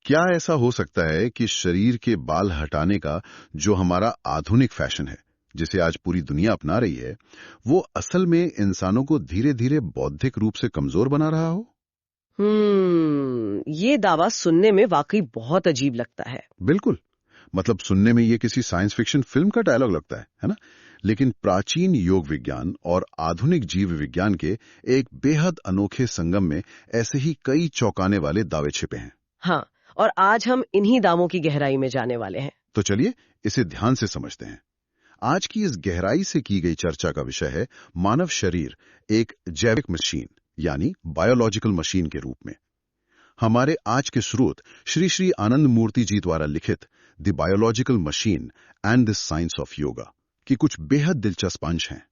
क्या ऐसा हो सकता है कि शरीर के बाल हटाने का जो हमारा आधुनिक फैशन है, जिसे आज पूरी दुनिया अपना रही है, वो असल में इंसानों को धीरे धीरे बौद्धिक रूप से कमजोर बना रहा हो? ये दावा सुनने में वाकई बहुत अजीब लगता है। बिल्कुल। मतलब सुनने में ये किसी साइंस फिक्शन फिल्म का डायलॉग लगता है ना? लेकिन प्राचीन योग विज्ञान और आधुनिक जीव विज्ञान के एक बेहद अनोखे संगम में ऐसे ही कई चौंकाने वाले दावे छिपे हैं। हाँ, और आज हम इन्हीं दावों की गहराई में जाने वाले हैं। तो चलिए इसे ध्यान से समझते हैं। आज की इस गहराई से की गई चर्चा का विषय है मानव शरीर एक जैविक मशीन यानी बायोलॉजिकल मशीन के रूप में। हमारे आज के स्रोत श्री श्री आनंद मूर्ति जी द्वारा लिखित the biological machine and the science of yoga की कुछ बेहद दिलचस्प अंश हैं।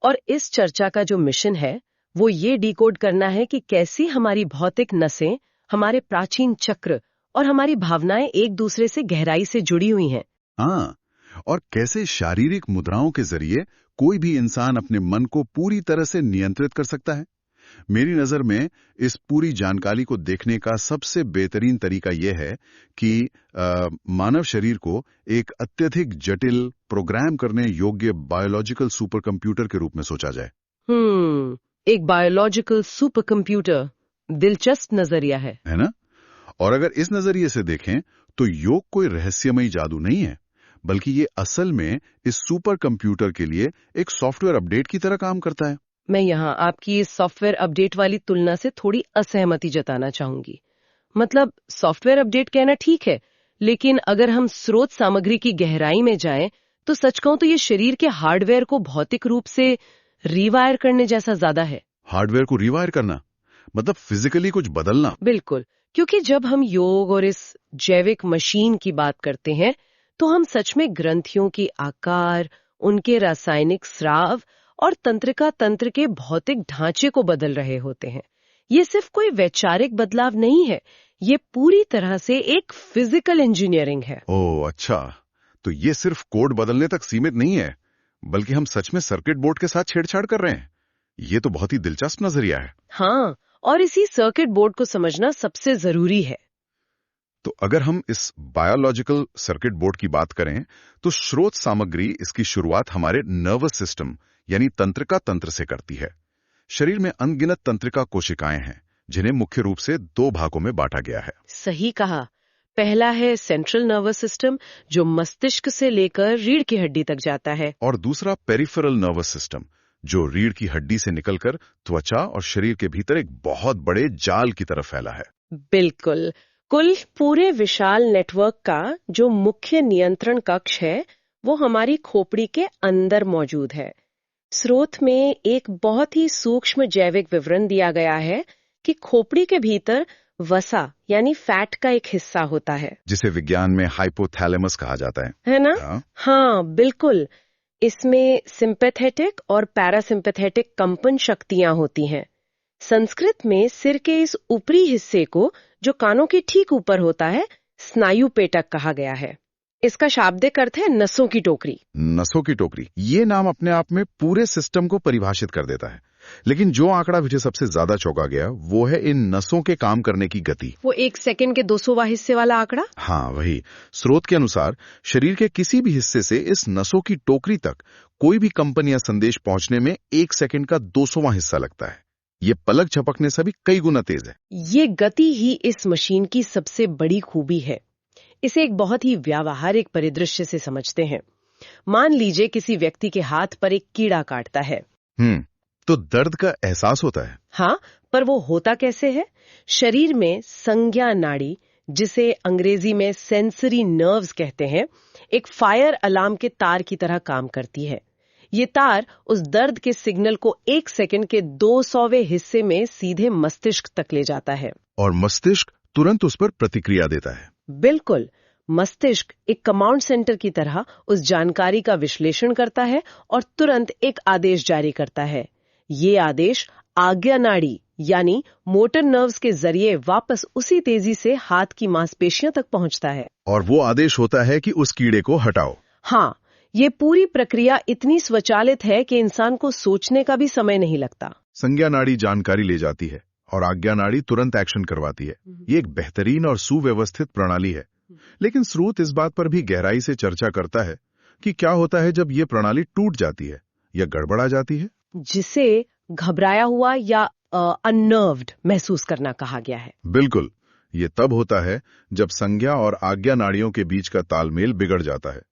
और इस चर्चा का जो मिशन है वो ये डिकोड करना है कि कैसी हमारी भौतिक नसें, हमारे प्राचीन चक्र और हमारी भावनाएं एक दूसरे से गहराई से जुड़ी हुई हैं। हाँ, और कैसे शारीरिक मुद्राओं के जरिए कोई भी इंसान अपने मन को पूरी तरह से नियंत्रित कर सकता है। मेरी नजर में इस पूरी जानकारी को देखने का सबसे बेहतरीन तरीका यह है कि मानव शरीर को एक अत्यधिक जटिल प्रोग्राम करने योग्य बायोलॉजिकल सुपर कंप्यूटर के रूप में सोचा जाए। एक बायोलॉजिकल सुपर कंप्यूटर, दिलचस्प नजरिया है ना? और अगर इस नजरिए से देखें तो योग कोई रहस्यमयी जादू नहीं है, बल्कि ये असल में इस सुपर कंप्यूटर के लिए एक सॉफ्टवेयर अपडेट की तरह काम करता है। मैं यहाँ आपकी इस सॉफ्टवेयर अपडेट वाली तुलना से थोड़ी असहमति जताना चाहूंगी। मतलब सॉफ्टवेयर अपडेट कहना ठीक है, लेकिन अगर हम स्रोत सामग्री की गहराई में जाएं तो सच कहूं तो ये शरीर के हार्डवेयर को भौतिक रूप से रीवायर करने जैसा ज्यादा है। हार्डवेयर को रीवायर करना मतलब फिजिकली कुछ बदलना? बिल्कुल, क्योंकि जब हम योग और इस जैविक मशीन की बात करते हैं तो हम सच में ग्रंथियों की आकार, उनके रासायनिक स्राव और तंत्रिका तंत्र के भौतिक ढांचे को बदल रहे होते हैं। ये सिर्फ कोई वैचारिक बदलाव नहीं है, ये पूरी तरह से एक फिजिकल इंजीनियरिंग है। ओह अच्छा, तो ये सिर्फ कोड बदलने तक सीमित नहीं है, बल्कि हम सच में सर्किट बोर्ड के साथ छेड़छाड़ कर रहे हैं। ये तो बहुत ही दिलचस्प नजरिया है। हाँ, और इसी सर्किट बोर्ड को समझना सबसे जरूरी है। तो अगर हम इस बायोलॉजिकल सर्किट बोर्ड की बात करें तो स्रोत सामग्री इसकी शुरुआत हमारे नर्वस सिस्टम यानी तंत्रिका तंत्र से करती है। शरीर में अनगिनत तंत्रिका कोशिकाएं हैं जिन्हें मुख्य रूप से दो भागों में बांटा गया है। सही कहा। पहला है सेंट्रल नर्वस सिस्टम जो मस्तिष्क से लेकर रीढ़ की हड्डी तक जाता है, और दूसरा पेरिफेरल नर्वस सिस्टम जो रीढ़ की हड्डी से निकलकर त्वचा और शरीर के भीतर एक बहुत बड़े जाल की तरफ फैला है। बिल्कुल, कुल पूरे विशाल नेटवर्क का जो मुख्य नियंत्रण कक्ष है वो हमारी खोपड़ी के अंदर मौजूद है। स्रोत में एक बहुत ही सूक्ष्म जैविक विवरण दिया गया है कि खोपड़ी के भीतर वसा यानी फैट का एक हिस्सा होता है जिसे विज्ञान में हाइपोथैलेमस कहा जाता है ना? हाँ बिल्कुल। इसमें सिंपैथेटिक और पैरासिम्पैथेटिक कंपन शक्तियां होती हैं। संस्कृत में सिर के इस ऊपरी हिस्से को जो कानों के ठीक ऊपर होता है स्नायु पेटक कहा गया है। इसका शाब्दिक अर्थ है नसों की टोकरी। नसों की टोकरी, ये नाम अपने आप में पूरे सिस्टम को परिभाषित कर देता है। लेकिन जो आंकड़ा मुझे सबसे ज्यादा चौंका गया वो है इन नसों के काम करने की गति। वो 1 सेकंड के 200वां हिस्से वाला आंकड़ा? हाँ वही। स्रोत के अनुसार शरीर के किसी भी हिस्से से इस नसों की टोकरी तक कोई भी कंपन या संदेश पहुंचने में 1 सेकंड का 200वां हिस्सा लगता है। ये पलक झपकने से भी कई गुना तेज है। ये गति ही इस मशीन की सबसे बड़ी खूबी है। इसे एक बहुत ही व्यावहारिक परिदृश्य से समझते हैं। मान लीजिए किसी व्यक्ति के हाथ पर एक कीड़ा काटता है। तो दर्द का एहसास होता है। हाँ, पर वो होता कैसे है? शरीर में संज्ञा नाड़ी, जिसे अंग्रेजी में सेंसरी नर्व्स कहते हैं, एक फायर अलार्म के तार की तरह काम करती है। ये तार उस दर्द के सिग्नल को 1 सेकंड के 200वें हिस्से में सीधे मस्तिष्क तक ले जाता है। और मस्तिष्क तुरंत उस पर प्रतिक्रिया देता है। बिल्कुल, मस्तिष्क एक कमांड सेंटर की तरह उस जानकारी का विश्लेषण करता है और तुरंत एक आदेश जारी करता है। ये आदेश आज्ञा नाड़ी यानी मोटर नर्व्स के जरिए वापस उसी तेजी से हाथ की मांसपेशियों तक पहुंचता है। और वो आदेश होता है कि उस कीड़े को हटाओ। हाँ, ये पूरी प्रक्रिया इतनी स्वचालित है कि इंसान को सोचने का भी समय नहीं लगता। संज्ञा नाड़ी जानकारी ले जाती है और आज्ञा नाड़ी तुरंत एक्शन करवाती है। ये एक बेहतरीन और सुव्यवस्थित प्रणाली है। लेकिन स्रोत इस बात पर भी गहराई से चर्चा करता है कि क्या होता है जब ये प्रणाली टूट जाती है या गड़बड़ा जाती है, जिसे घबराया हुआ या अननर्व्ड महसूस करना कहा गया है। बिल्कुल, ये तब होता है जब संज्ञा और आज्ञा नाड़ियों के बीच का तालमेल बिगड़ जाता है।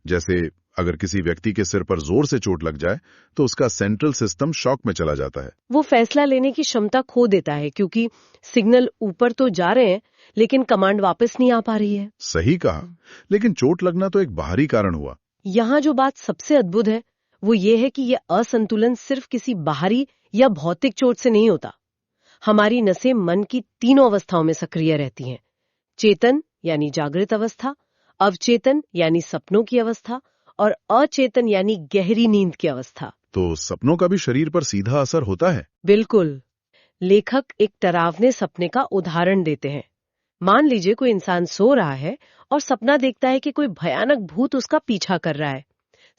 जैसे अगर किसी व्यक्ति के सिर पर जोर से चोट लग जाए तो उसका सेंट्रल सिस्टम शॉक में चला जाता है। वो फैसला लेने की क्षमता खो देता है, क्योंकि सिग्नल ऊपर तो जा रहे हैं लेकिन कमांड वापस नहीं आ पा रही है। सही कहा, लेकिन चोट लगना तो एक बाहरी कारण हुआ। यहाँ जो बात सबसे अद्भुत है वो ये है कि यह असंतुलन सिर्फ किसी बाहरी या भौतिक चोट से नहीं होता। हमारी नसें मन की तीनों अवस्थाओं में सक्रिय रहती हैं। चेतन यानी जागृत अवस्था, अवचेतन यानी सपनों की अवस्था, और अचेतन यानी गहरी नींद की अवस्था। तो सपनों का भी शरीर पर सीधा असर होता है? बिल्कुल। लेखक एक डरावने सपने का उदाहरण देते हैं। मान लीजिए कोई इंसान सो रहा है और सपना देखता है कि कोई भयानक भूत उसका पीछा कर रहा है।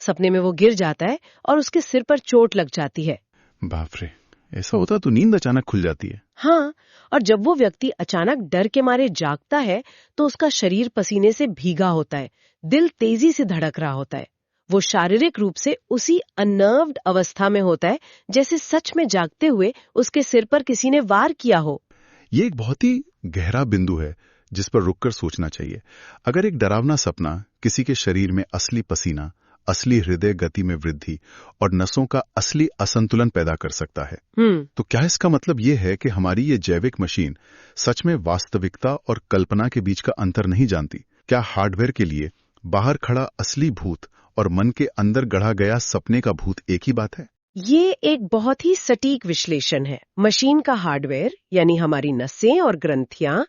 सपने में वो गिर जाता है और उसके सिर पर चोट लग जाती है। बाप रे, ऐसा होता तो नींद अचानक खुल जाती है। हाँ, और जब वो व्यक्ति अचानक डर के मारे जागता है तो उसका शरीर पसीने से भीगा होता है, दिल तेजी से धड़क रहा होता है। वो शारीरिक रूप से उसी अनर्व्ड अवस्था में होता है जैसे सच में जागते हुए उसके सिर पर किसी ने वार किया हो। ये एक बहुत ही गहरा बिंदु है जिस पर रुककर सोचना चाहिए। अगर एक डरावना सपना किसी के शरीर में असली पसीना, असली हृदय गति में वृद्धि और नसों का असली असंतुलन पैदा कर सकता है, तो क्या इसका मतलब ये है कि हमारी ये जैविक मशीन सच में वास्तविकता और कल्पना के बीच का अंतर नहीं जानती? क्या हार्डवेयर के लिए बाहर खड़ा असली भूत और मन के अंदर गढ़ा गया सपने का भूत एक ही बात है? ये एक बहुत ही सटीक विश्लेषण है। मशीन का हार्डवेयर यानी हमारी नसें और ग्रंथियां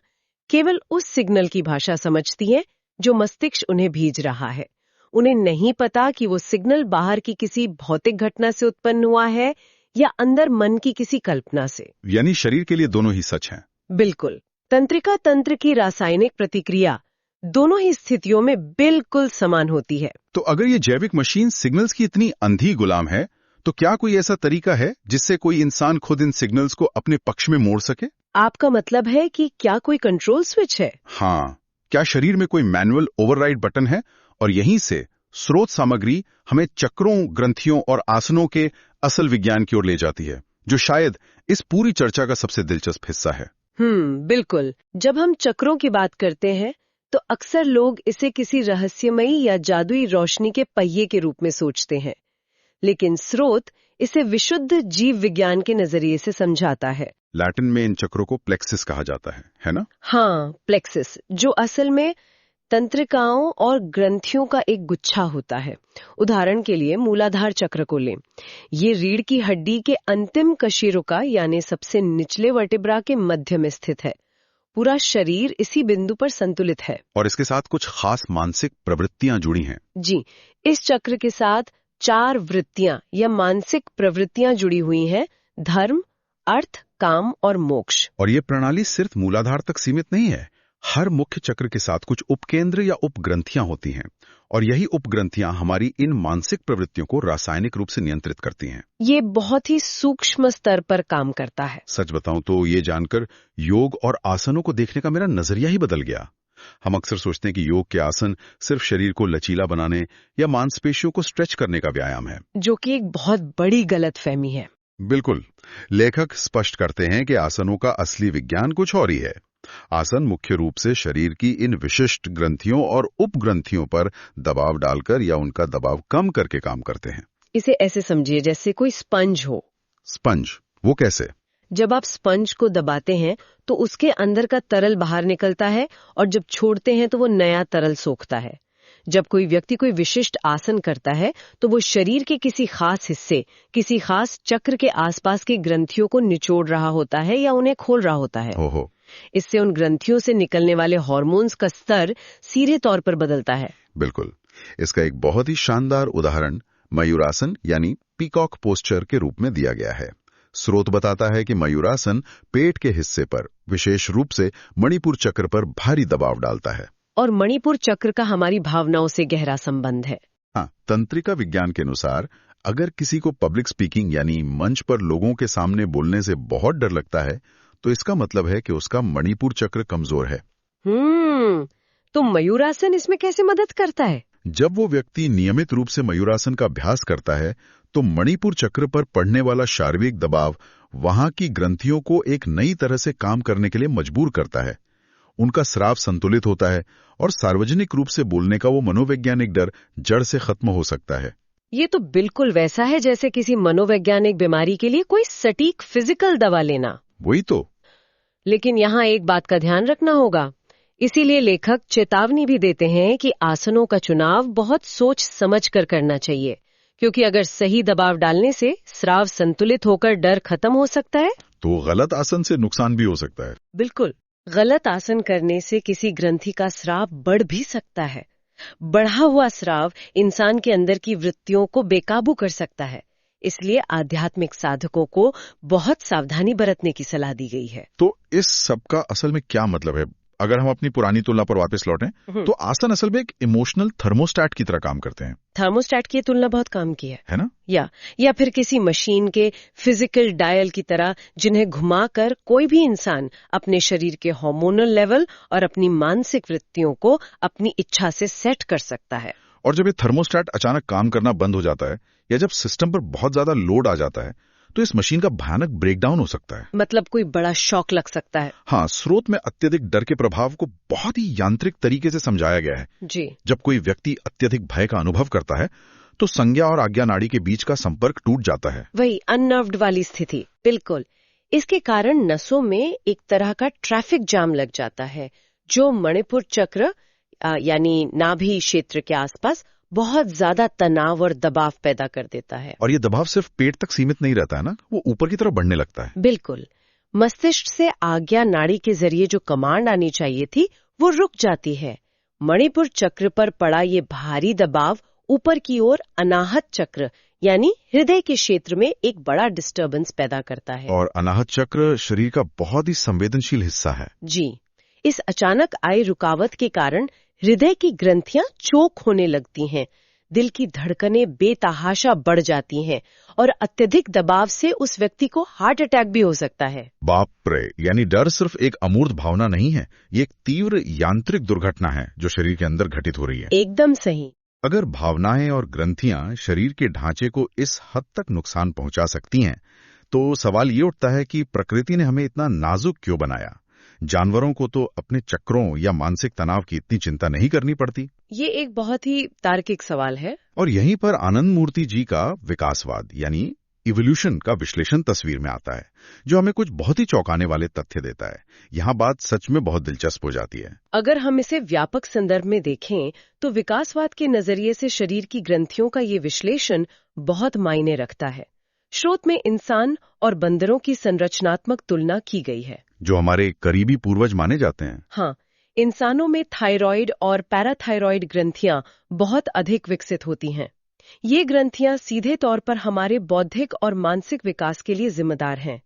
केवल उस सिग्नल की भाषा समझती हैं जो मस्तिष्क उन्हें भेज रहा है। उन्हें नहीं पता कि वो सिग्नल बाहर की किसी भौतिक घटना से उत्पन्न हुआ है या अंदर मन की किसी कल्पना से। यानी शरीर के लिए दोनों ही सच हैं। बिल्कुल। तंत्रिका तंत्र की रासायनिक प्रतिक्रिया दोनों ही स्थितियों में बिल्कुल समान होती है। तो अगर ये जैविक मशीन सिग्नल्स की इतनी अंधी गुलाम है, तो क्या कोई ऐसा तरीका है जिससे कोई इंसान खुद इन सिग्नल्स को अपने पक्ष में मोड़ सके? आपका मतलब है कि क्या कोई कंट्रोल स्विच है? हाँ, क्या शरीर में कोई मैनुअल ओवरराइड बटन है और यहीं से स्रोत सामग्री हमें चक्रों, ग्रंथियों और आसनों के असल विज्ञान की ओर ले जाती है, जो शायद इस पूरी चर्चा का सबसे दिलचस्प हिस्सा है। बिल्कुल। जब हम चक्रों की बात करते हैं तो अक्सर लोग इसे किसी रहस्यमयी या जादुई रोशनी के पहिए के रूप में सोचते हैं, लेकिन स्रोत इसे विशुद्ध जीव विज्ञान के नजरिए से समझाता है। लैटिन में इन चक्रों को प्लेक्सिस कहा जाता है ना? हाँ, प्लेक्सिस, जो असल में तंत्रिकाओं और ग्रंथियों का एक गुच्छा होता है। उदाहरण के लिए मूलाधार चक्र को लें। ये रीढ़ की हड्डी के अंतिम कशेरुका यानी सबसे निचले वर्टेब्रा के मध्य में स्थित है। पूरा शरीर इसी बिंदु पर संतुलित है और इसके साथ कुछ खास मानसिक प्रवृत्तियां जुड़ी हैं। जी, इस चक्र के साथ 4 वृत्तियां या मानसिक प्रवृत्तियां जुड़ी हुई हैं: धर्म, अर्थ, काम और मोक्ष। और ये प्रणाली सिर्फ मूलाधार तक सीमित नहीं है। हर मुख्य चक्र के साथ कुछ उपकेंद्र या उपग्रंथियां होती हैं, और यही उपग्रंथियां हमारी इन मानसिक प्रवृत्तियों को रासायनिक रूप से नियंत्रित करती हैं। ये बहुत ही सूक्ष्म स्तर पर काम करता है। सच बताऊं तो ये जानकर योग और आसनों को देखने का मेरा नजरिया ही बदल गया। हम अक्सर सोचते हैं कि योग के आसन सिर्फ शरीर को लचीला बनाने या मांसपेशियों को स्ट्रेच करने का व्यायाम है, जो कि एक बहुत बड़ी गलतफहमी है। बिल्कुल। लेखक स्पष्ट करते हैं कि आसनों का असली विज्ञान कुछ और ही है। आसन मुख्य रूप से शरीर की इन विशिष्ट ग्रंथियों और उपग्रंथियों पर दबाव डालकर या उनका दबाव कम करके काम करते हैं। इसे ऐसे समझिए जैसे कोई स्पंज हो। स्पंज? वो कैसे? जब आप स्पंज को दबाते हैं तो उसके अंदर का तरल बाहर निकलता है, और जब छोड़ते हैं तो वो नया तरल सोखता है। जब कोई व्यक्ति कोई विशिष्ट आसन करता है तो वो शरीर के किसी खास हिस्से, किसी खास चक्र के आसपास की ग्रंथियों को निचोड़ रहा होता है या उन्हें खोल रहा होता है। ओहो। इससे उन ग्रंथियों से निकलने वाले हार्मोन्स का स्तर सीधे तौर पर बदलता है। बिल्कुल। इसका एक बहुत ही शानदार उदाहरण मयूरासन यानी पीकॉक पोस्चर के रूप में दिया गया है। स्रोत बताता है कि मयूरासन पेट के हिस्से पर, विशेष रूप से मणिपुर चक्र पर भारी दबाव डालता है। और मणिपुर चक्र का हमारी भावनाओं से गहरा संबंध है। हाँ, तंत्रिका विज्ञान के अनुसार अगर किसी को पब्लिक स्पीकिंग यानी मंच पर लोगों के सामने बोलने से बहुत डर लगता है तो इसका मतलब है कि उसका मणिपुर चक्र कमजोर है। तो मयूरासन इसमें कैसे मदद करता है? जब वो व्यक्ति नियमित रूप से मयूरासन का अभ्यास करता है तो मणिपुर चक्र पर पड़ने वाला शारीरिक दबाव वहां की ग्रंथियों को एक नई तरह से काम करने के लिए मजबूर करता है। उनका स्राव संतुलित होता है और सार्वजनिक रूप से बोलने का वो मनोवैज्ञानिक डर जड़ से खत्म हो सकता है। ये तो बिल्कुल वैसा है जैसे किसी मनोवैज्ञानिक बीमारी के लिए कोई सटीक फिजिकल दवा लेना। वही तो। लेकिन यहाँ एक बात का ध्यान रखना होगा। इसीलिए लेखक चेतावनी भी देते हैं कि आसनों का चुनाव बहुत सोच समझ कर करना चाहिए, क्योंकि अगर सही दबाव डालने से स्राव संतुलित होकर डर खत्म हो सकता है तो गलत आसन से नुकसान भी हो सकता है। बिल्कुल, गलत आसन करने से किसी ग्रंथि का स्राव बढ़ भी सकता है। बढ़ा हुआ स्राव इंसान के अंदर की वृत्तियों को बेकाबू कर सकता है। इसलिए आध्यात्मिक साधकों को बहुत सावधानी बरतने की सलाह दी गई है। तो इस सब का असल में क्या मतलब है? अगर हम अपनी पुरानी तुलना पर वापस लौटें तो आसन असल में एक इमोशनल थर्मोस्टैट की तरह काम करते हैं। थर्मोस्टैट की तुलना बहुत काम की है ना? या फिर किसी मशीन के फिजिकल डायल की तरह, जिन्हें घुमाकर कोई भी इंसान अपने शरीर के हार्मोनल लेवल और अपनी मानसिक वृत्तियों को अपनी इच्छा से सेट कर सकता है। और जब ये थर्मोस्टैट अचानक काम करना बंद हो जाता है या जब सिस्टम पर बहुत ज्यादा लोड आ जाता है तो इस मशीन का भयानक ब्रेकडाउन हो सकता है। मतलब कोई बड़ा शॉक लग सकता है। हाँ, स्रोत में अत्यधिक डर के प्रभाव को बहुत ही यांत्रिक तरीके से समझाया गया है। जी। जब कोई व्यक्ति अत्यधिक भय का अनुभव करता है तो संज्ञा और आज्ञा नाड़ी के बीच का संपर्क टूट जाता है। वही अननर्व्ड वाली स्थिति। बिल्कुल। इसके कारण नसों में एक तरह का ट्रैफिक जाम लग जाता है, जो मणिपुर चक्र यानी नाभि क्षेत्र के आसपास बहुत ज्यादा तनाव और दबाव पैदा कर देता है। और ये दबाव सिर्फ पेट तक सीमित नहीं रहता है ना, वो ऊपर की तरफ बढ़ने लगता है। बिल्कुल। मस्तिष्क से आज्ञा नाड़ी के जरिए जो कमांड आनी चाहिए थी वो रुक जाती है। मणिपुर चक्र पर पड़ा ये भारी दबाव ऊपर की ओर अनाहत चक्र यानी हृदय के क्षेत्र में एक बड़ा डिस्टर्बेंस पैदा करता है। और अनाहत चक्र शरीर का बहुत ही संवेदनशील हिस्सा है। जी। इस अचानक आई रुकावट के कारण हृदय की ग्रंथियां चोक होने लगती हैं, दिल की धड़कनें बेतहाशा बढ़ जाती हैं और अत्यधिक दबाव से उस व्यक्ति को हार्ट अटैक भी हो सकता है। बाप रे! यानी डर सिर्फ एक अमूर्त भावना नहीं है, ये एक तीव्र यांत्रिक दुर्घटना है जो शरीर के अंदर घटित हो रही है। एकदम सही। अगर भावनाएं और ग्रंथियां शरीर के ढांचे को इस हद तक नुकसान पहुंचा सकती हैं, तो सवाल ये उठता है कि प्रकृति ने हमें इतना नाजुक क्यों बनाया? जानवरों को तो अपने चक्रों या मानसिक तनाव की इतनी चिंता नहीं करनी पड़ती। ये एक बहुत ही तार्किक सवाल है। और यहीं पर आनंद मूर्ति जी का विकासवाद यानी इवोल्यूशन का विश्लेषण तस्वीर में आता है, जो हमें कुछ बहुत ही चौंकाने वाले तथ्य देता है। यहाँ बात सच में बहुत दिलचस्प हो जाती है। अगर हम इसे व्यापक संदर्भ में देखें तो विकासवाद के नजरिए से शरीर की ग्रंथियों का ये विश्लेषण बहुत मायने रखता है। स्रोत में इंसान और बंदरों की संरचनात्मक तुलना की गई है, जो हमारे करीबी पूर्वज माने जाते हैं। हाँ, इंसानों में थायराइड और पैराथायराइड ग्रंथियां बहुत अधिक विकसित होती हैं। ये ग्रंथियां सीधे तौर पर हमारे बौद्धिक और मानसिक विकास के लिए जिम्मेदार हैं।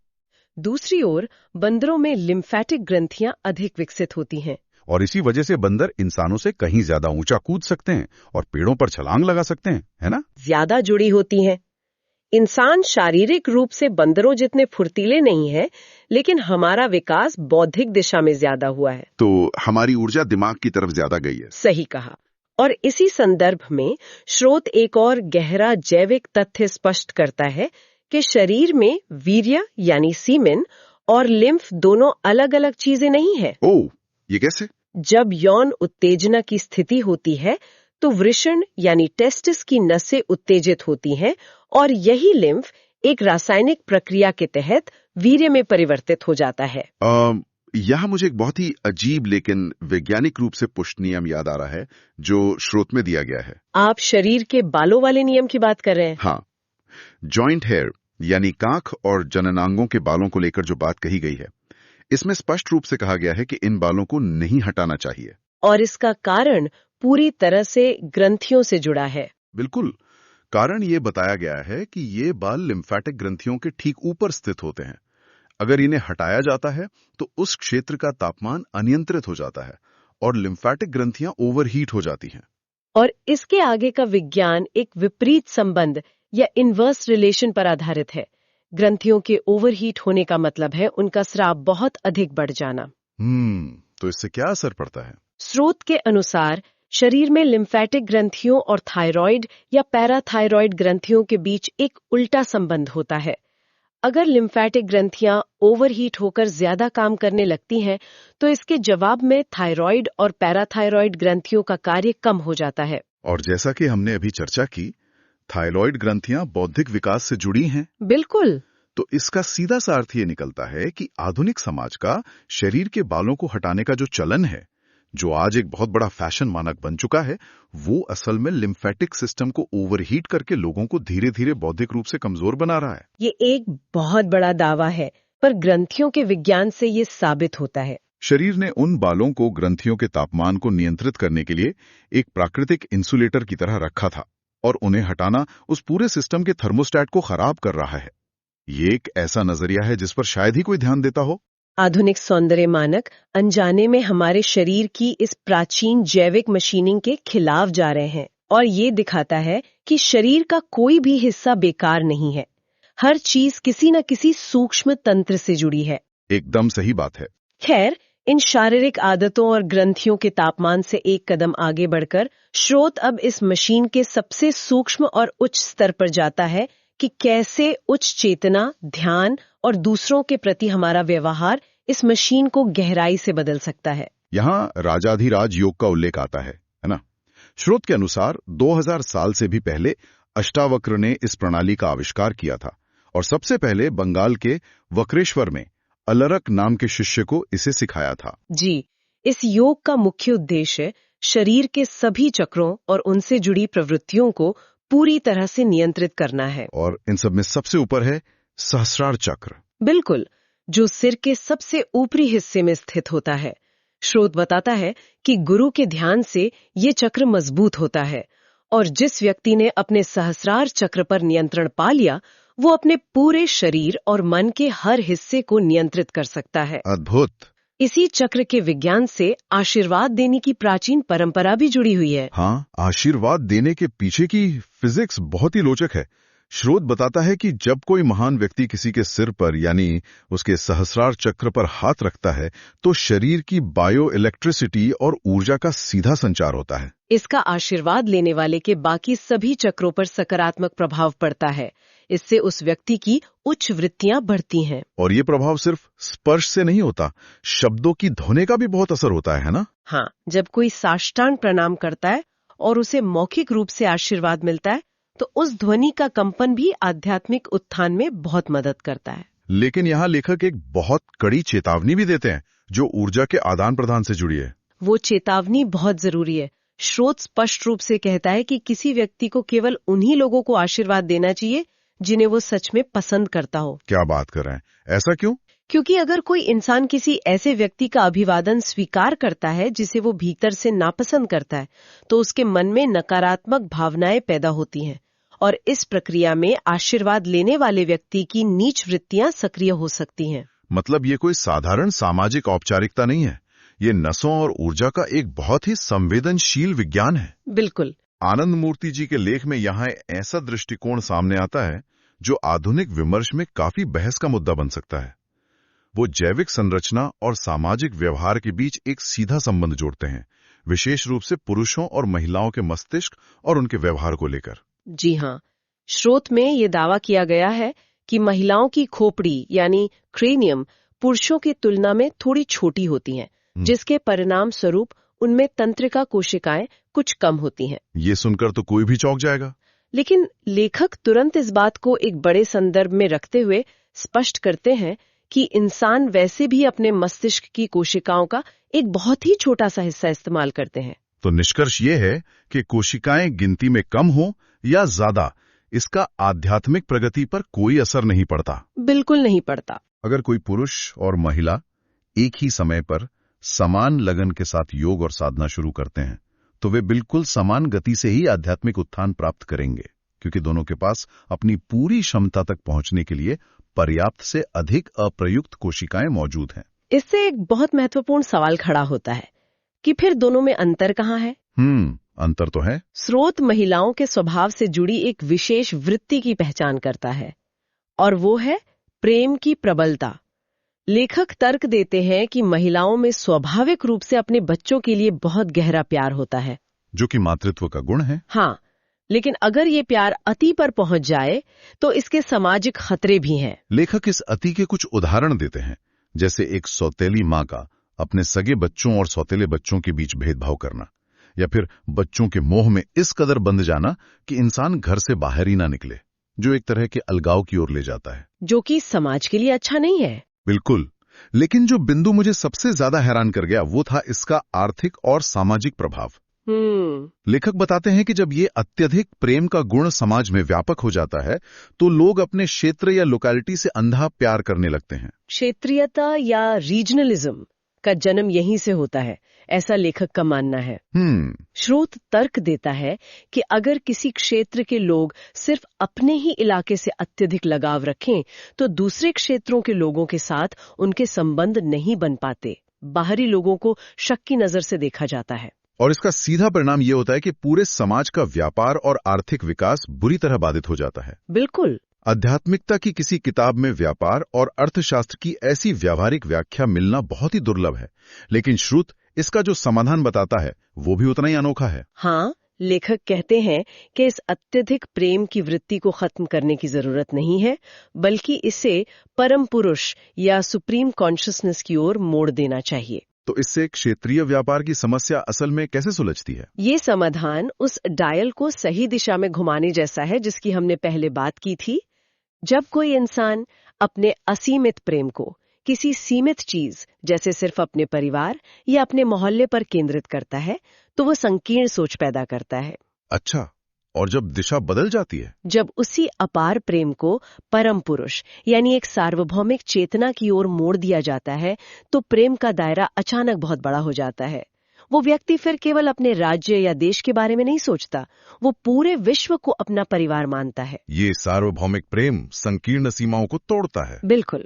दूसरी ओर बंदरों में लिम्फेटिक ग्रंथियां अधिक विकसित होती हैं। और इसी वजह से बंदर इंसानों से कहीं ज्यादा ऊंचा कूद सकते हैं और पेड़ों पर छलांग लगा सकते हैं, है ना? ज्यादा जुड़ी होती हैं। इंसान शारीरिक रूप से बंदरों जितने फुर्तीले नहीं है, लेकिन हमारा विकास बौद्धिक दिशा में ज्यादा हुआ है। तो हमारी ऊर्जा दिमाग की तरफ ज्यादा गई है। सही कहा। और इसी संदर्भ में स्रोत एक और गहरा जैविक तथ्य स्पष्ट करता है कि शरीर में वीर्य यानी सीमेन और लिम्फ दोनों अलग अलग चीजें नहीं है। ओह, ये कैसे? जब यौन उत्तेजना की स्थिति होती है तो वृषण यानी टेस्टिस की नसें उत्तेजित होती हैं और यही लिम्फ एक रासायनिक प्रक्रिया के तहत वीर्य में परिवर्तित हो जाता है। यहाँ मुझे एक बहुत ही अजीब लेकिन वैज्ञानिक रूप से पुष्ट नियम याद आ रहा है जो स्रोत में दिया गया है। आप शरीर के बालों वाले नियम की बात कर रहे हैं? हाँ, जॉइंट हेयर यानी कांख और जननांगों के बालों को लेकर जो बात कही गई है, इसमें स्पष्ट रूप से कहा गया है कि इन बालों को नहीं हटाना चाहिए। और इसका कारण पूरी तरह से ग्रंथियों से जुड़ा है। बिल्कुल, कारण ये बताया गया है कि ये बाल लिम्फेटिक ग्रंथियों के ठीक ऊपर स्थित होते हैं। अगर इन्हें हटाया जाता है तो उस क्षेत्र का तापमान अनियंत्रित हो जाता है और लिम्फेटिक ग्रंथियां ओवरहीट हो जाती हैं। और इसके आगे का विज्ञान एक विपरीत संबंध या इनवर्स रिलेशन पर आधारित है, ग्रंथियों के ओवरहीट होने का मतलब है उनका स्राव बहुत अधिक बढ़ जाना। तो इससे क्या असर पड़ता है? स्रोत के अनुसार शरीर में लिम्फेटिक ग्रंथियों और थायराइड या पैराथायराइड ग्रंथियों के बीच एक उल्टा संबंध होता है। अगर लिम्फेटिक ग्रंथियां ओवरहीट होकर ज्यादा काम करने लगती हैं, तो इसके जवाब में थायराइड और पैराथायराइड ग्रंथियों का कार्य कम हो जाता है। और जैसा कि हमने अभी चर्चा की, थायराइड ग्रंथियां बौद्धिक विकास से जुड़ी हैं। बिल्कुल। तो इसका सीधा सा अर्थ ये निकलता है कि आधुनिक समाज का शरीर के बालों को हटाने का जो चलन है, जो आज एक बहुत बड़ा फैशन मानक बन चुका है, वो असल में लिम्फेटिक सिस्टम को ओवरहीट करके लोगों को धीरे धीरे बौद्धिक रूप से कमजोर बना रहा है। ये एक बहुत बड़ा दावा है, पर ग्रंथियों के विज्ञान से ये साबित होता है। शरीर ने उन बालों को ग्रंथियों के तापमान को नियंत्रित करने के लिए एक प्राकृतिक इंसुलेटर की तरह रखा था, और उन्हें हटाना उस पूरे सिस्टम के थर्मोस्टेट को खराब कर रहा है। ये एक ऐसा नजरिया है जिस पर शायद ही कोई ध्यान देता हो। आधुनिक सौंदर्य मानक अनजाने में हमारे शरीर की इस प्राचीन जैविक मशीनिंग के खिलाफ जा रहे हैं, और ये दिखाता है कि शरीर का कोई भी हिस्सा बेकार नहीं है। हर चीज किसी न किसी सूक्ष्म तंत्र से जुड़ी है। एकदम सही बात है। खैर, इन शारीरिक आदतों और ग्रंथियों के तापमान से एक कदम आगे बढ़कर स्रोत अब इस मशीन के सबसे सूक्ष्म और उच्च स्तर पर जाता है कि कैसे उच्च चेतना, ध्यान और दूसरों के प्रति हमारा व्यवहार इस मशीन को गहराई से बदल सकता है। यहाँ राजाधिराज योग का उल्लेख आता है ना? स्रोत के अनुसार 2000 साल से भी पहले अष्टावक्र ने इस प्रणाली का आविष्कार किया था, और सबसे पहले बंगाल के वक्रेश्वर में अलरक नाम के शिष्य को इसे सिखाया था। जी, इस योग का मुख्य उद्देश्य शरीर के सभी चक्रों और उनसे जुड़ी प्रवृत्तियों को पूरी तरह से नियंत्रित करना है। और इन सब में सबसे ऊपर है सहस्रार चक्र। बिल्कुल, जो सिर के सबसे ऊपरी हिस्से में स्थित होता है। स्रोत बताता है कि गुरु के ध्यान से ये चक्र मजबूत होता है, और जिस व्यक्ति ने अपने सहस्रार चक्र पर नियंत्रण पा लिया, वो अपने पूरे शरीर और मन के हर हिस्से को नियंत्रित कर सकता है। अद्भुत। इसी चक्र के विज्ञान से आशीर्वाद देने की प्राचीन परंपरा भी जुड़ी हुई है। हाँ, आशीर्वाद देने के पीछे की फिजिक्स बहुत ही रोचक है। स्रोत बताता है कि जब कोई महान व्यक्ति किसी के सिर पर यानी उसके सहस्रार चक्र पर हाथ रखता है, तो शरीर की बायो इलेक्ट्रिसिटी और ऊर्जा का सीधा संचार होता है। इसका आशीर्वाद लेने वाले के बाकी सभी चक्रों पर सकारात्मक प्रभाव पड़ता है। इससे उस व्यक्ति की उच्च वृत्तियां बढ़ती हैं। और ये प्रभाव सिर्फ स्पर्श से नहीं होता, शब्दों की ध्वनि का भी बहुत असर होता है ना? हाँ, जब कोई साष्टांग प्रणाम करता है और उसे मौखिक रूप से आशीर्वाद मिलता है, तो उस ध्वनि का कंपन भी आध्यात्मिक उत्थान में बहुत मदद करता है। लेकिन यहाँ लेखक एक बहुत कड़ी चेतावनी भी देते हैं, जो ऊर्जा के आदान प्रदान से जुड़ी है। वो चेतावनी बहुत जरूरी है। स्रोत स्पष्ट रूप से कहता है कि किसी व्यक्ति को केवल उन्हीं लोगों को आशीर्वाद देना चाहिए जिन्हें वो सच में पसंद करता हो। क्या बात कर रहे हैं? ऐसा क्यों? क्योंकि अगर कोई इंसान किसी ऐसे व्यक्ति का अभिवादन स्वीकार करता है जिसे वो भीतर से नापसंद करता है, तो उसके मन में नकारात्मक भावनाएं पैदा होती हैं, और इस प्रक्रिया में आशीर्वाद लेने वाले व्यक्ति की नीच वृत्तियां सक्रिय हो सकती हैं। मतलब ये कोई साधारण सामाजिक औपचारिकता नहीं है, ये नसों और ऊर्जा का एक बहुत ही संवेदनशील विज्ञान है। बिल्कुल। आनंद मूर्ति जी के लेख में यहाँ ऐसा दृष्टिकोण सामने आता है जो आधुनिक विमर्श में काफी बहस का मुद्दा बन सकता है। वो जैविक संरचना और सामाजिक व्यवहार के बीच एक सीधा संबंध जोड़ते हैं, विशेष रूप से पुरुषों और महिलाओं के मस्तिष्क और उनके व्यवहार को लेकर। जी हाँ, स्रोत में ये दावा किया गया है कि महिलाओं की खोपड़ी यानी क्रेनियम पुरुषों की तुलना में थोड़ी छोटी होती हैं, जिसके परिणाम स्वरूप उनमें तंत्रिका कोशिकाएं कुछ कम होती हैं। ये सुनकर तो कोई भी चौंक जाएगा। लेकिन लेखक तुरंत इस बात को एक बड़े संदर्भ में रखते हुए स्पष्ट करते हैं कि इंसान वैसे भी अपने मस्तिष्क की कोशिकाओं का एक बहुत ही छोटा सा हिस्सा इस्तेमाल करते हैं। तो निष्कर्ष ये है कि कोशिकाएं गिनती में कम हो या ज्यादा, इसका आध्यात्मिक प्रगति पर कोई असर नहीं पड़ता। बिल्कुल नहीं पड़ता। अगर कोई पुरुष और महिला एक ही समय पर समान लगन के साथ योग और साधना शुरू करते हैं, तो वे बिल्कुल समान गति से ही आध्यात्मिक उत्थान प्राप्त करेंगे, क्योंकि दोनों के पास अपनी पूरी क्षमता तक पहुंचने के लिए पर्याप्त से अधिक अप्रयुक्त कोशिकाएं मौजूद हैं। इससे एक बहुत महत्वपूर्ण सवाल खड़ा होता है कि फिर दोनों में अंतर कहाँ है? अंतर तो है। स्रोत महिलाओं के स्वभाव से जुड़ी एक विशेष वृत्ति की पहचान करता है। और वो है प्रेम की प्रबलता। लेखक तर्क देते हैं कि महिलाओं में स्वाभाविक रूप से अपने बच्चों के लिए बहुत गहरा प्यार होता है, जो कि मातृत्व का गुण है। हाँ, लेकिन अगर ये प्यार अति पर पहुंच जाए तो इसके सामाजिक खतरे भी हैं। लेखक इस अति के कुछ उदाहरण देते हैं, जैसे एक सौतेली माँ का अपने सगे बच्चों और सौतेले बच्चों के बीच भेदभाव करना, या फिर बच्चों के मोह में इस कदर बंध जाना कि इंसान घर से बाहर ही ना निकले, जो एक तरह के अलगाव की ओर ले जाता है, जो कि समाज के लिए अच्छा नहीं है। बिल्कुल। लेकिन जो बिंदु मुझे सबसे ज्यादा हैरान कर गया वो था इसका आर्थिक और सामाजिक प्रभाव। लेखक बताते हैं कि जब ये अत्यधिक प्रेम का गुण समाज में व्यापक हो जाता है तो लोग अपने क्षेत्र या लोकेलिटी से अंधा प्यार करने लगते हैं। क्षेत्रीयता या रीजनलिज्म का जन्म यहीं से होता है, ऐसा लेखक का मानना है। स्रोत तर्क देता है कि अगर किसी क्षेत्र के लोग सिर्फ अपने ही इलाके से अत्यधिक लगाव रखें तो दूसरे क्षेत्रों के लोगों के साथ उनके संबंध नहीं बन पाते, बाहरी लोगों को शक की नजर से देखा जाता है। और इसका सीधा परिणाम ये होता है कि पूरे समाज का व्यापार और आर्थिक विकास बुरी तरह बाधित हो जाता है। बिल्कुल। आध्यात्मिकता की किसी किताब में व्यापार और अर्थशास्त्र की ऐसी व्यावहारिक व्याख्या मिलना बहुत ही दुर्लभ है, लेकिन श्रुत इसका जो समाधान बताता है वो भी उतना ही अनोखा है। हाँ, लेखक कहते हैं कि इस अत्यधिक प्रेम की वृत्ति को खत्म करने की जरूरत नहीं है, बल्कि इसे परम पुरुष या सुप्रीम कॉन्शियसनेस की ओर मोड़ देना चाहिए। तो इससे क्षेत्रीय व्यापार की समस्या असल में कैसे सुलझती है? ये समाधान उस डायल को सही दिशा में घुमाने जैसा है जिसकी हमने पहले बात की थी। जब कोई इंसान अपने असीमित प्रेम को किसी सीमित चीज जैसे सिर्फ अपने परिवार या अपने मोहल्ले पर केंद्रित करता है तो वो संकीर्ण सोच पैदा करता है। अच्छा, और जब दिशा बदल जाती है? जब उसी अपार प्रेम को परम पुरुष यानी एक सार्वभौमिक चेतना की ओर मोड़ दिया जाता है तो प्रेम का दायरा अचानक बहुत बड़ा हो जाता है। वो व्यक्ति फिर केवल अपने राज्य या देश के बारे में नहीं सोचता, वो पूरे विश्व को अपना परिवार मानता है। ये सार्वभौमिक प्रेम संकीर्ण सीमाओं को तोड़ता है। बिल्कुल।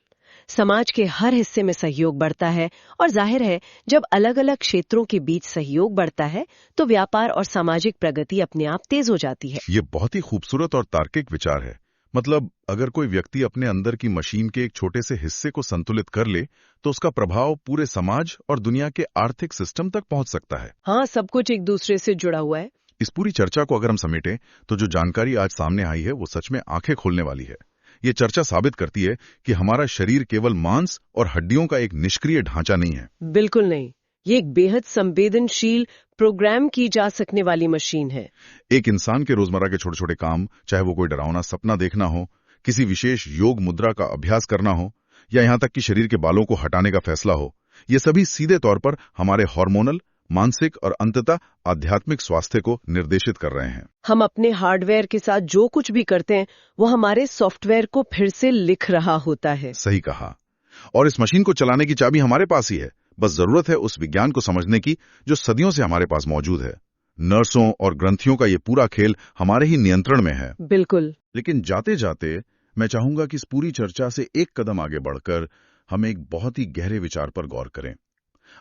समाज के हर हिस्से में सहयोग बढ़ता है और जाहिर है जब अलग अलग क्षेत्रों के बीच सहयोग बढ़ता है तो व्यापार और सामाजिक प्रगति अपने आप तेज हो जाती है। ये बहुत ही खूबसूरत और तार्किक विचार है। मतलब अगर कोई व्यक्ति अपने अंदर की मशीन के एक छोटे से हिस्से को संतुलित कर ले तो उसका प्रभाव पूरे समाज और दुनिया के आर्थिक सिस्टम तक पहुंच सकता है। हाँ, सब कुछ एक दूसरे से जुड़ा हुआ है। इस पूरी चर्चा को अगर हम समेटें तो जो जानकारी आज सामने आई है वो सच में आंखें खोलने वाली है। ये चर्चा साबित करती है कि हमारा शरीर केवल मांस और हड्डियों का एक निष्क्रिय ढांचा नहीं है। बिल्कुल नहीं, ये एक बेहद संवेदनशील, प्रोग्राम की जा सकने वाली मशीन है। एक इंसान के रोजमर्रा के छोटे छोटे काम, चाहे वो कोई डरावना सपना देखना हो, किसी विशेष योग मुद्रा का अभ्यास करना हो, या यहाँ तक कि शरीर के बालों को हटाने का फैसला हो, ये सभी सीधे तौर पर हमारे हार्मोनल, मानसिक और अंततः आध्यात्मिक स्वास्थ्य को निर्देशित कर रहे हैं। हम अपने हार्डवेयर के साथ जो कुछ भी करते हैं वो हमारे सॉफ्टवेयर को फिर से लिख रहा होता है। सही कहा। और इस मशीन को चलाने की चाबी हमारे पास ही है, बस जरूरत है उस विज्ञान को समझने की जो सदियों से हमारे पास मौजूद है। नर्सों और ग्रंथियों का ये पूरा खेल हमारे ही नियंत्रण में है। बिल्कुल। लेकिन जाते जाते मैं चाहूंगा कि इस पूरी चर्चा से एक कदम आगे बढ़कर हम एक बहुत ही गहरे विचार पर गौर करें।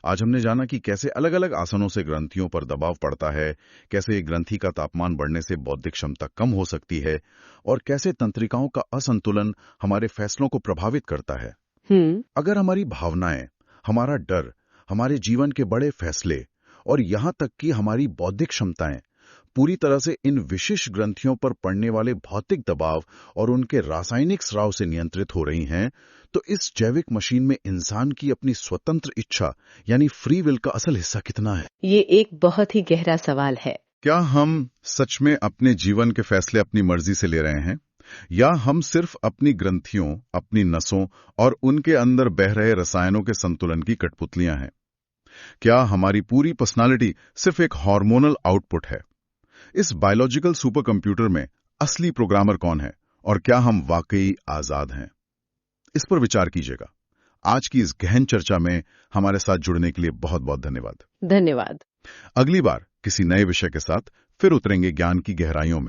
आज हमने जाना कि कैसे अलग अलग आसनों से ग्रंथियों पर दबाव पड़ता है, कैसे ग्रंथि का तापमान बढ़ने से बौद्धिक क्षमता कम हो सकती है, और कैसे तंत्रिकाओं का असंतुलन हमारे फैसलों को प्रभावित करता है। अगर हमारी भावनाएं, हमारा डर, हमारे जीवन के बड़े फैसले और यहां तक कि हमारी बौद्धिक क्षमताएं पूरी तरह से इन विशिष्ट ग्रंथियों पर पड़ने वाले भौतिक दबाव और उनके रासायनिक स्राव से नियंत्रित हो रही हैं, तो इस जैविक मशीन में इंसान की अपनी स्वतंत्र इच्छा यानी फ्री विल का असल हिस्सा कितना है? ये एक बहुत ही गहरा सवाल है। क्या हम सच में अपने जीवन के फैसले अपनी मर्जी से ले रहे हैं, या हम सिर्फ अपनी ग्रंथियों, अपनी नसों और उनके अंदर बह रहे रसायनों के संतुलन की कठपुतलियां हैं? क्या हमारी पूरी पर्सनालिटी सिर्फ एक हार्मोनल आउटपुट है? इस बायोलॉजिकल सुपर कंप्यूटर में असली प्रोग्रामर कौन है, और क्या हम वाकई आजाद हैं? इस पर विचार कीजिएगा। आज की इस गहन चर्चा में हमारे साथ जुड़ने के लिए बहुत बहुत धन्यवाद। धन्यवाद। अगली बार किसी नए विषय के साथ फिर उतरेंगे ज्ञान की गहराइयों में।